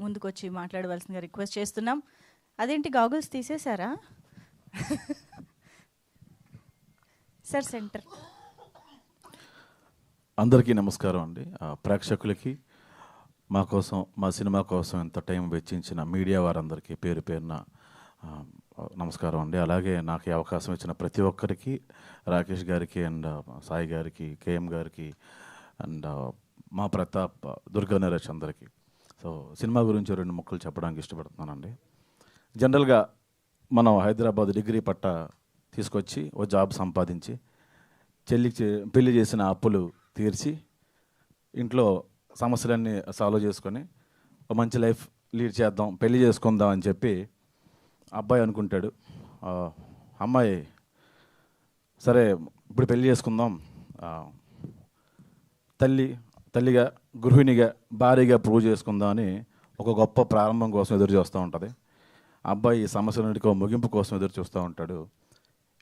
ముందుకొచ్చి మాట్లాడవలసిందిగా రిక్వెస్ట్ చేస్తున్నాం. అదేంటి గాగుల్స్ తీసేశారా? Sir centre. అందరికీ నమస్కారం అండి. ప్రేక్షకులకి మా కోసం, మా సినిమా కోసం ఎంత టైం వెచ్చించిన మీడియా వారందరికీ పేరు పేరున నమస్కారం అండి. అలాగే నాకు ఈ అవకాశం ఇచ్చిన ప్రతి ఒక్కరికి, రాకేష్ గారికి అండ్ సాయి గారికి, కేఎం గారికి అండ్ మా ప్రతాప్, దుర్గా నరేష్ అందరికీ. సో సినిమా గురించి 2 ముక్కలు చెప్పడానికి ఇష్టపడుతున్నానండి. జనరల్గా మనం హైదరాబాద్ డిగ్రీ పట్టా తీసుకొచ్చి ఓ జాబ్ సంపాదించి చెల్లికి పెళ్లి చేసిన అప్పులు తీర్చి ఇంట్లో సమస్యలన్నీ సాల్వ్ చేసుకొని ఒక మంచి లైఫ్ లీడ్ చేద్దాం, పెళ్లి చేసుకుందాం అని చెప్పి అబ్బాయి అనుకుంటాడు. అమ్మాయి సరే ఇప్పుడు పెళ్లి చేసుకుందాం, తల్లిగా, గృహిణిగా, భార్యగా ప్రూవ్ చేసుకుందాం అని ఒక గొప్ప ప్రారంభం కోసం ఎదురు చూస్తూ ఉంటుంది. అబ్బాయి ఈ సమస్యలన్నిటికీ ముగింపు కోసం ఎదురు చూస్తూ ఉంటాడు.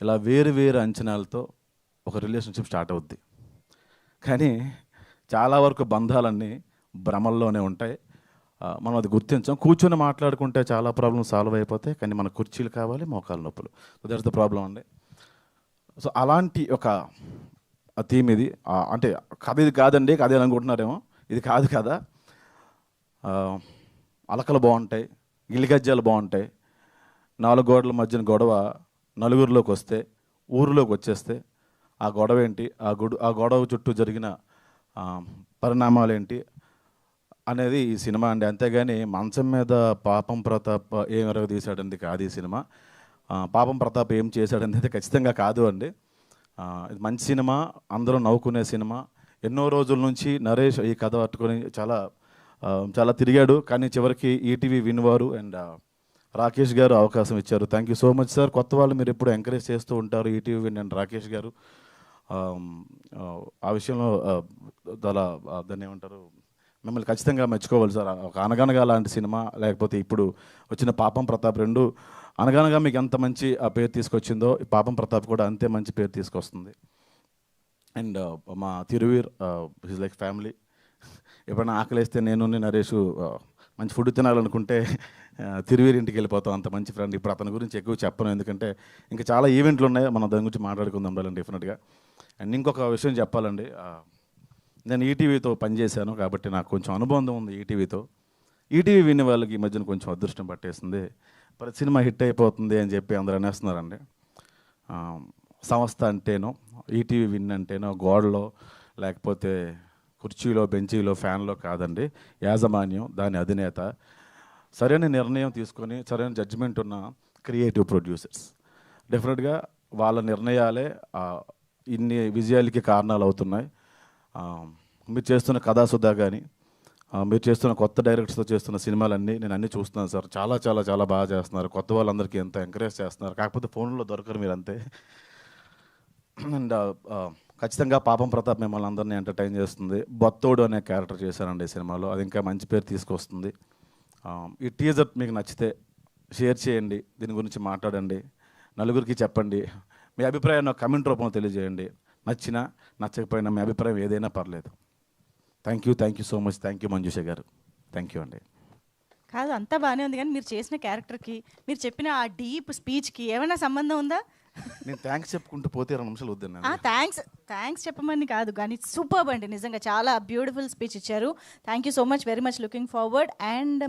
ఇలా వేరు వేరు అంచనాలతో ఒక రిలేషన్షిప్ స్టార్ట్ అవుద్ది. కానీ చాలా వరకు బంధాలన్నీ భ్రమల్లోనే ఉంటాయి. మనం అది గుర్తించాం. కూర్చొని మాట్లాడుకుంటే చాలా ప్రాబ్లమ్స్ సాల్వ్ అయిపోతాయి. కానీ మన కుర్చీలు కావాలి, మోకాలు నొప్పులు. సో దట్స్ ద ప్రాబ్లం అండి. సో అలాంటి ఒక థీమ్ ఇది. అంటే కథ ఇది కాదండి, కథ అనుకుంటున్నారేమో. ఇది కాదు కదా. అలకలు బాగుంటాయి, గిలిగజ్జాలు బాగుంటాయి. 4 గోడల మధ్యన గొడవ నలుగురిలోకి వస్తే, ఊరిలోకి వచ్చేస్తే ఆ గొడవ ఏంటి, ఆ గొడవ చుట్టూ జరిగిన పరిణామాలు ఏంటి అనేది ఈ సినిమా అండి. అంతేగాని మంచం మీద పాపం ప్రతాప్ ఏం ఎరగ తీశాడండి కాదు ఈ సినిమా. పాపం ప్రతాప్ ఏం చేశాడని అయితే ఖచ్చితంగా కాదు అండి. ఇది మంచి సినిమా, అందరూ నవ్వుకునే సినిమా. ఎన్నో రోజుల నుంచి నరేష్ ఈ కథ పట్టుకొని చాలా తిరిగాడు. కానీ చివరికి ఈటీవీ విన్వారు అండ్ రాకేష్ గారు అవకాశం ఇచ్చారు. Thank you so much sir. కొత్త వాళ్ళు మీరు ఎప్పుడు ఎంకరేజ్ చేస్తూ ఉంటారు, ఈటీవీ విన్ అండ్ రాకేష్ గారు. ఆ విషయంలో దాన్ని ఏమంటారు, మిమ్మల్ని ఖచ్చితంగా మెచ్చుకోవాలి సార్. ఒక అనగనగా లాంటి సినిమా, లేకపోతే ఇప్పుడు వచ్చిన పాపం ప్రతాప్, 2 అనగనగా మీకు ఎంత మంచి ఆ పేరు తీసుకొచ్చిందో ఈ పాపం ప్రతాప్ కూడా అంతే మంచి పేరు తీసుకొస్తుంది. అండ్ మా తిరువీర్ ఈజ్ లైక్ ఫ్యామిలీ. ఎప్పుడైనా ఆకలిస్తే నేను నరేష్ మంచి ఫుడ్ తినాలనుకుంటే తిరువీర్ ఇంటికి వెళ్ళిపోతాం, అంత మంచి ఫ్రెండ్. ఇప్పుడు అతని గురించి ఎక్కువ చెప్పను, ఎందుకంటే ఇంకా చాలా ఈవెంట్లు ఉన్నాయి, మనం దాని గురించి మాట్లాడుకుందాం ఉండాలండి డెఫినెట్గా. అండ్ ఇంకొక విషయం చెప్పాలండి, నేను ఈటీవీతో పనిచేశాను కాబట్టి నాకు కొంచెం అనుబంధం ఉంది ఈటీవీతో. ఈటీవీ వినే వాళ్ళకి ఈ మధ్యన కొంచెం అదృష్టం పట్టేసింది. ప్రతి సినిమా హిట్ అయిపోతుంది అని చెప్పి అందరూ అనేస్తున్నారండి. సంస్థ అంటేనో, ఈటీవీ విన్ అంటేనో గోడలో, లేకపోతే కుర్చీలో, బెంచీలో, ఫ్యాన్లో కాదండి. యాజమాన్యం, దాని అధినేత, సరైన నిర్ణయం తీసుకొని సరైన జడ్జిమెంట్ ఉన్న క్రియేటివ్ ప్రొడ్యూసర్స్. డెఫినెట్గా వాళ్ళ నిర్ణయాలే ఇన్ని విజయాలకి కారణాలు అవుతున్నాయి. మీరు చేస్తున్న కథాసుధా కానీ, మీరు చేస్తున్న కొత్త డైరెక్టర్స్తో చేస్తున్న సినిమాలన్నీ నేను అన్నీ చూస్తున్నాను సార్. చాలా చాలా చాలా బాగా చేస్తున్నారు. కొత్త వాళ్ళందరికీ ఎంత ఎంకరేజ్ చేస్తున్నారు. కాకపోతే ఫోన్లో దొరకరు మీరు అంతే. అండ్ ఖచ్చితంగా పాపం ప్రతాప్ మిమ్మల్ని అందరినీ ఎంటర్టైన్ చేస్తుంది. బొత్తోడు అనే క్యారెక్టర్ చేశానండి ఈ సినిమాలో, అది ఇంకా మంచి పేరు తీసుకొస్తుంది. ఈ టీజర్ మీకు నచ్చితే షేర్ చేయండి, దీని గురించి మాట్లాడండి, నలుగురికి చెప్పండి. మీ అభిప్రాయాన్ని కమెంట్ రూపంలో తెలియజేయండి. నచ్చినా నచ్చకపోయినా మీ అభిప్రాయం ఏదైనా పర్లేదు. Thank you so much. Thank you Manjusha గారు. థ్యాంక్ యూ అండి. కాదు, అంతా బాగానే ఉంది, కానీ మీరు చేసిన క్యారెక్టర్కి, మీరు చెప్పిన ఆ డీప్ స్పీచ్కి ఏమైనా సంబంధం ఉందా? నేను థ్యాంక్స్ చెప్పుకుంటూ పోతే 2 నిమిషాలు వద్దండి. థ్యాంక్స్ చెప్పమని కాదు, కానీ సూపర్బ్ అండి, నిజంగా చాలా బ్యూటిఫుల్ స్పీచ్ ఇచ్చారు. Thank you so much, very much looking forward. And